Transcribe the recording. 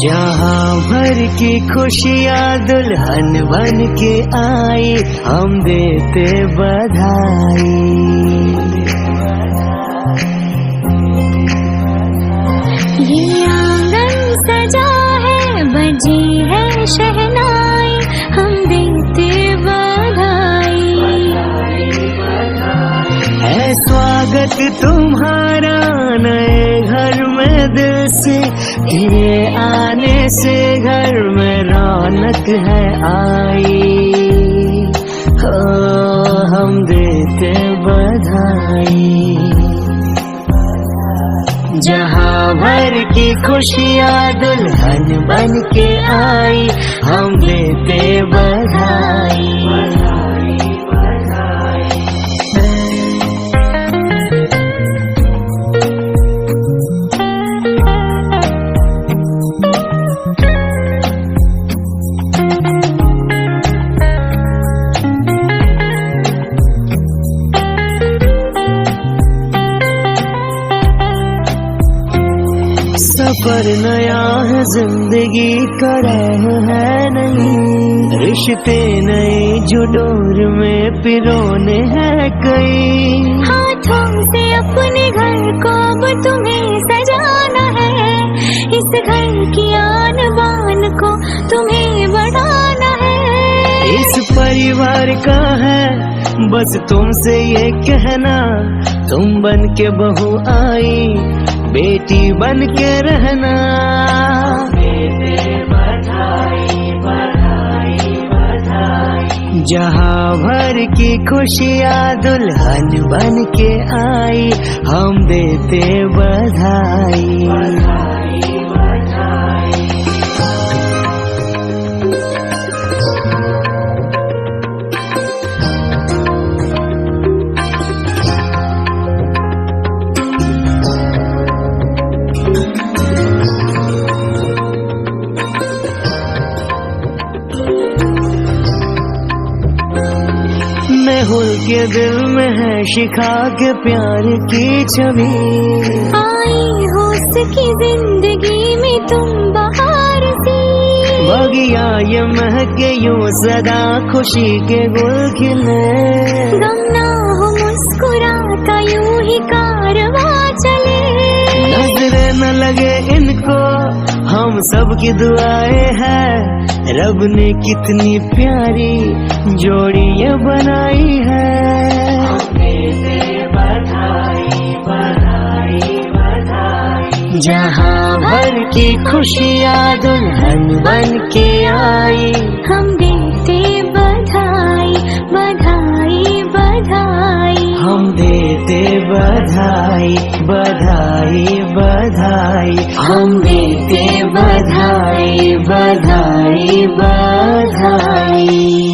जहाँ भर की खुशियाँ दुल्हन बन के आई, हम देते बधाई। ये आंगन सजा है, बजी है शहनाई, हम देते बधाई। है स्वागत तुम्हारा नए घर में दिल से, तेरे आने से घर में रौनक है आई। हो हम देते बधाई। जहाँ भर की खुशियाँ दुल्हन बन के आई, हम देते बधाई। सफर नया है, जिंदगी का राह है नहीं, रिश्ते नए जो डोर में पिरोने हैं कई। हाथों से अपने घर को अब तुम्हें सजाना है, इस घर की आन बान को तुम्हें बढ़ाना है। इस परिवार का है बस तुमसे ये कहना, तुम बन के बहू आई, बेटी बन के रहना। बधाई बधाई बधाई। जहाँ भर की खुशियाँ दुल्हन बन के आई, हम देते बधाई। बधाई बधाई। मेहुल के दिल में है शिखा के प्यार की छवि, आई हो उसकी जिंदगी में तुम बहार सी। बगिया ये महके यूं सदा खुशी के गुल खिले, गम ना हो मुस्कुराता यूं ही कारवां चले। नजरे न लगे इनको हम सब की दुआएं हैं, रब ने कितनी प्यारी जोड़ी ये बनाई है। बधाई बधाई बधाई। जहाँ भर की खुशियाँ दुल्हन बन के आई, हम देते बधाई बधाई बधाई। हम देते बधाई बधाई बधाई। हम देते बधाई बधाई बधाई।